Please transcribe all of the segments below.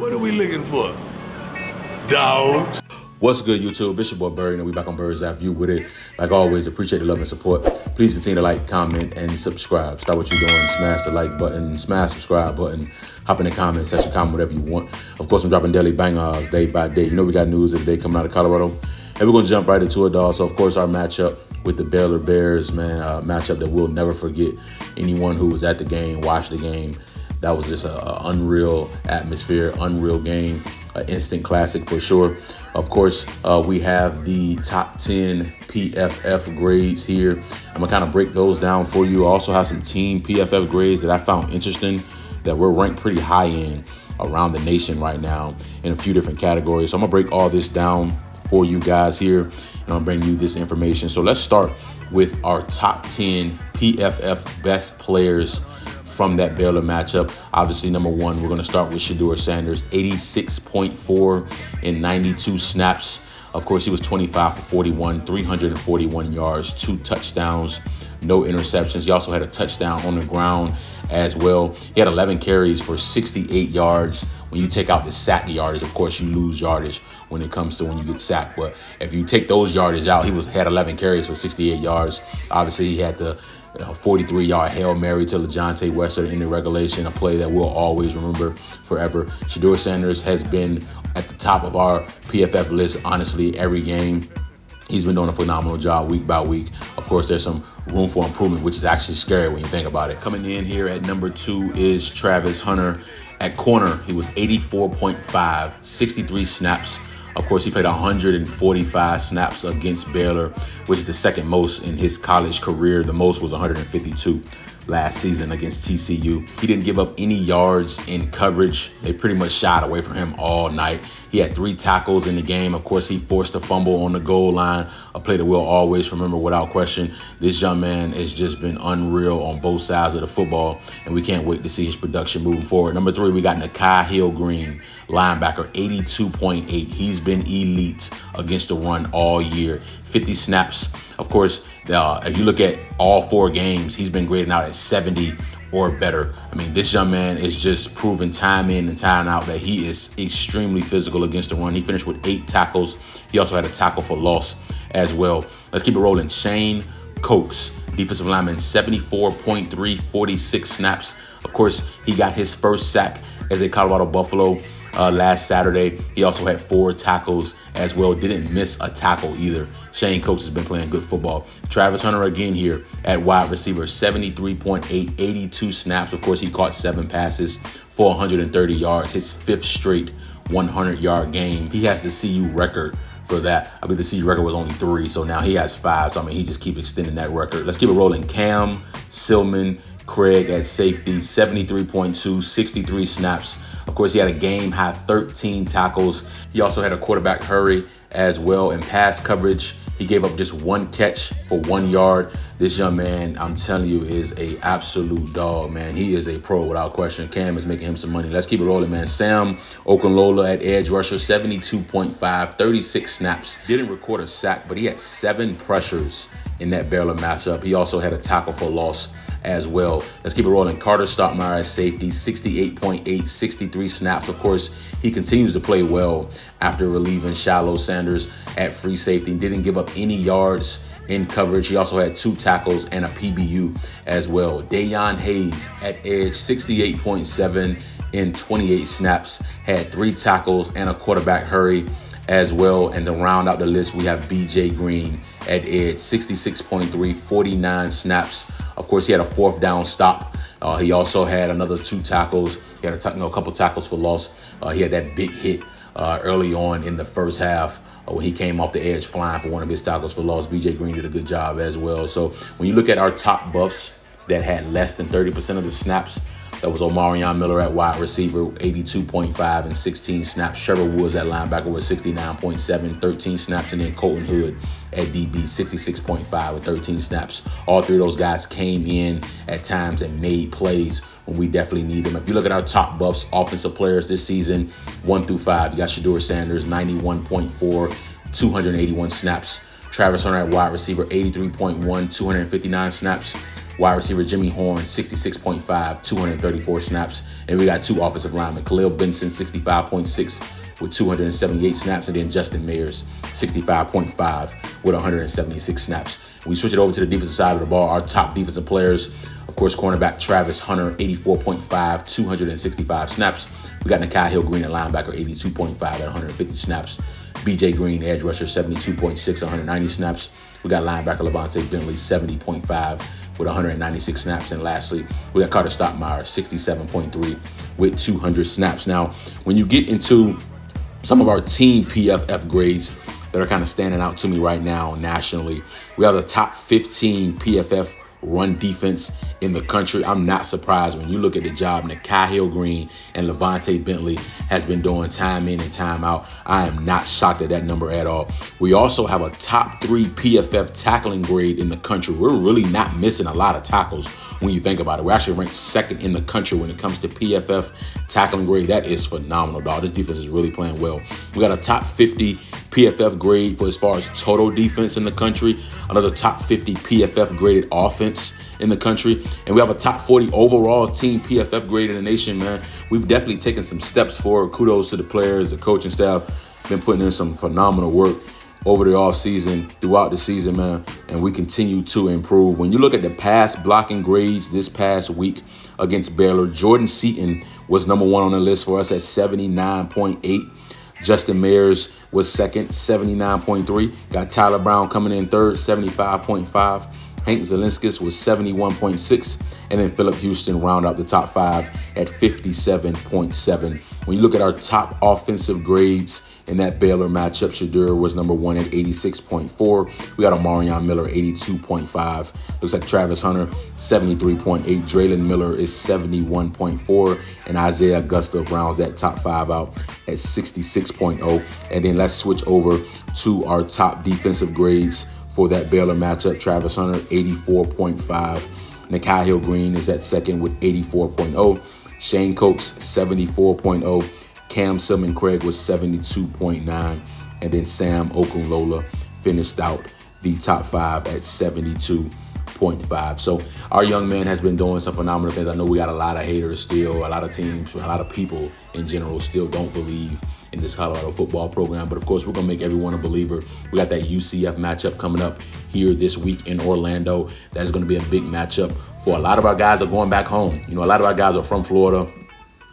What are we looking for? Dogs. What's good, YouTube? It's your boy Barry, and we back on Bird's Eye View with it. Like always, appreciate the love and support. Please continue to like, comment, and subscribe. Stop what you're doing. Smash the like button, smash the subscribe button. Hop in the comment section, comment whatever you want. Of course, I'm dropping daily bangers day by day. You know we got news every day coming out of Colorado. And we're going to jump right into it, dog. So, of course, our matchup with the Baylor Bears, man, matchup that we'll never forget. Anyone who was at the game, watched the game, that was just an unreal atmosphere, unreal game, an instant classic for sure. Of course, we have the top 10 PFF grades here. I'm going to kind of break those down for you. I also have some team PFF grades that I found interesting that we're ranked pretty high in around the nation right now in a few different categories. So I'm going to break all this down for you guys here, and I'll bring you this information. So let's start with our top 10 PFF best players from that Baylor matchup. Obviously, number one, we're going to start with Shedeur Sanders, 86.4 in 92 snaps. Of course, he was 25 for 41, 341 yards, 2 touchdowns, no interceptions. He also had a touchdown on the ground as well. He had 11 carries for 68 yards. When you take out the sack yardage, of course, you lose yardage when it comes to when you get sacked. But if you take those yardage out, he had 11 carries for 68 yards. Obviously, he had the 43-yard Hail Mary to LaJohntay Wester in the regulation, a play that we'll always remember forever. Shedeur Sanders has been at the top of our PFF list, honestly, every game. He's been doing a phenomenal job week by week. Of course, there's some room for improvement, which is actually scary when you think about it. Coming in here at number 2 is Travis Hunter. At corner, he was 84.5, 63 snaps. Of course, he played 145 snaps against Baylor, which is the second most in his college career. The most was 152 last season against TCU. He didn't give up any yards in coverage. They pretty much shied away from him all night. He had 3 tackles in the game. Of course, he forced a fumble on the goal line, a play that we'll always remember without question. This young man has just been unreal on both sides of the football, and we can't wait to see his production moving forward. Number 3, we got Nakai Hill-Green, linebacker, 82.8. He's been elite against the run all year. 50 snaps. Of course, if you look at all 4 games, he's been graded out at 70 or better. I mean, this young man is just proven time in and time out that he is extremely physical against the run. He finished with 8 tackles. He also had a tackle for loss as well. Let's keep it rolling. Shane Coates, defensive lineman, 74.3, 46 snaps. Of course, he got his first sack as a Colorado Buffalo last Saturday. He also had 4 tackles as well. Didn't miss a tackle either. Shane Coates has been playing good football. Travis Hunter again here at wide receiver, 73.8, 82 snaps. Of course, he caught 7 passes for 130 yards. His 5th straight 100-yard game. He has the CU record for that. I mean, the CU record was only 3, so now he has 5. So, I mean, he just keeps extending that record. Let's keep it rolling. Cam Silman Craig at safety, 73.2, 63 snaps. Of course, he had a game-high 13 tackles. He also had a quarterback hurry as well. In pass coverage, he gave up just 1 catch for 1 yard. This young man, I'm telling you, is a absolute dog, man. He is a pro without question. Cam is making him some money. Let's keep it rolling, man. Sam Okunlola at edge rusher, 72.5, 36 snaps. Didn't record a sack, but he had 7 pressures in that Baylor matchup. He also had a tackle for loss as well. Let's keep it rolling. Carter Stottmeyer at safety, 68.8, 63 snaps. Of course, he continues to play well after relieving Shiloh Sanders at free safety. Didn't give up any yards in coverage. He also had 2 tackles and a PBU as well. Dayon Hayes at edge, 68.7 in 28 snaps. Had 3 tackles and a quarterback hurry as well. And to round out the list, we have BJ Green at edge, 66.3, 49 snaps. Of course, he had a 4th down stop. He also had another 2 tackles. He had a couple tackles for loss. He had that big hit early on in the first half when he came off the edge flying for one of his tackles for loss. BJ Green did a good job as well. So when you look at our top buffs that had less than 30% of the snaps, that was Omarion Miller at wide receiver, 82.5 and 16 snaps. Trevor Woods at linebacker with 69.7, 13 snaps. And then Colton Hood at DB, 66.5 with 13 snaps. All 3 of those guys came in at times and made plays when we definitely need them. If you look at our top buffs, offensive players this season, 1 through 5, you got Shedeur Sanders, 91.4, 281 snaps. Travis Hunter at wide receiver, 83.1, 259 snaps. Wide receiver Jimmy Horn, 66.5, 234 snaps. And we got 2 offensive linemen, Khalil Benson, 65.6 with 278 snaps, and then Justin Mayers, 65.5 with 176 snaps. We switch it over to the defensive side of the ball. Our top defensive players, of course, cornerback Travis Hunter, 84.5, 265 snaps. We got Nikhai Hill-Green at linebacker, 82.5 at 150 snaps. BJ Green, edge rusher, 72.6, 190 snaps. We got linebacker Levante Bentley, 70.5 with 196 snaps. And lastly, we got Carter Stockmeyer, 67.3 with 200 snaps. Now, when you get into some of our team PFF grades that are kind of standing out to me right now nationally, we have the top 15 PFF run defense in the country. I'm not surprised when you look at the job Nikhai Hill-Green and Levante Bentley has been doing time in and time out. I am not shocked at that number at all. We also have a top 3 PFF tackling grade in the country. We're really not missing a lot of tackles when you think about it. We're actually ranked 2nd in the country when it comes to PFF tackling grade. That is phenomenal, dog. This defense is really playing well. We got a top 50 PFF grade for as far as total defense in the country, another top 50 PFF graded offense in the country, and we have a top 40 overall team PFF grade in the nation, man. We've definitely taken some steps forward. Kudos to the players, the coaching staff, been putting in some phenomenal work over the offseason, throughout the season, man, and we continue to improve. When you look at the pass blocking grades this past week against Baylor, Jordan Seaton was number 1 on the list for us at 79.8. Justin Mayers was 2nd, 79.3. Got Tyler Brown coming in 3rd, 75.5. Hank Zelinskis was 71.6. And then Phillip Houston round out the top 5 at 57.7. When you look at our top offensive grades in that Baylor matchup, Shadur was number 1 at 86.4. We got Omarion Miller, 82.5. Looks like Travis Hunter, 73.8. Draylon Miller is 71.4. And Isaiah Augusta rounds that top 5 out at 66.0. And then let's switch over to our top defensive grades for that Baylor matchup. Travis Hunter, 84.5. Nikhai Hill-Green is at 2nd with 84.0. Shane Cokes, 74.0. Cam Sillman Craig was 72.9. And then Sam Okunlola finished out the top 5 at 72.5. So our young man has been doing some phenomenal things. I know we got a lot of haters still, a lot of teams, a lot of people in general still don't believe in this Colorado football program. But of course, we're going to make everyone a believer. We got that UCF matchup coming up here this week in Orlando. That is going to be a big matchup for a lot of our guys are going back home. You know, a lot of our guys are from Florida.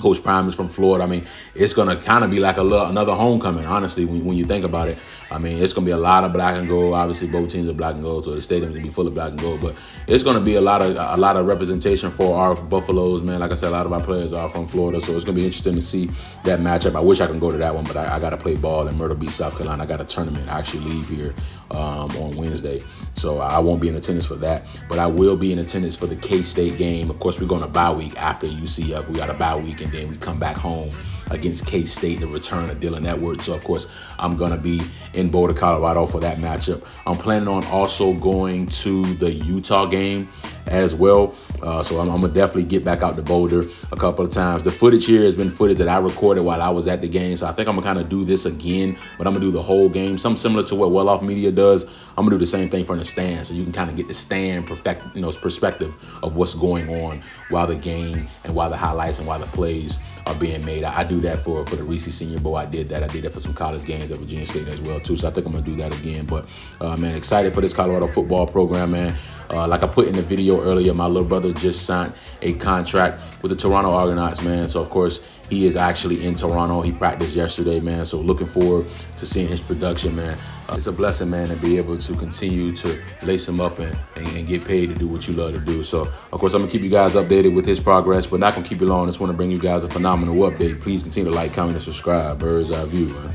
Coach Prime is from Florida. I mean, it's going to kind of be like another homecoming, honestly, when you think about it. I mean, it's going to be a lot of black and gold. Obviously, both teams are black and gold, so the stadium's going to be full of black and gold. But it's going to be a lot of representation for our Buffaloes, man. Like I said, a lot of our players are from Florida, so it's going to be interesting to see that matchup. I wish I could go to that one, but I got to play ball in Myrtle Beach, South Carolina. I got a tournament. I actually leave here on Wednesday, so I won't be in attendance for that. But I will be in attendance for the K-State game. Of course, we're going to bye week after UCF. We got a bye week, and then we come back home against K-State, the return of Dylan Edwards. So, of course, I'm going to be in Boulder, Colorado for that matchup. I'm planning on also going to the Utah game as well. So I'm going to definitely get back out to Boulder a couple of times. The footage here has been footage that I recorded while I was at the game. So I think I'm going to kind of do this again, but I'm going to do the whole game. Something similar to what Well Off Media does. I'm going to do the same thing from the stand. So you can kind of get the stand perspective of what's going on while the game and while the highlights and while the plays are being made. I do that for the Reese Senior Bowl. I did that for some college games at Virginia State as well too. So I think I'm gonna do that again. But man, excited for this Colorado football program, man. Like I put in the video earlier, my little brother just signed a contract with the Toronto Argonauts, man. So of course he is actually in Toronto. He practiced yesterday, man. So looking forward to seeing his production, man. It's a blessing, man, to be able to continue to lace him up and get paid to do what you love to do. So, of course, I'm going to keep you guys updated with his progress, but not going to keep you long. I just want to bring you guys a phenomenal update. Please continue to like, comment, and subscribe. Bird's Eye View, man.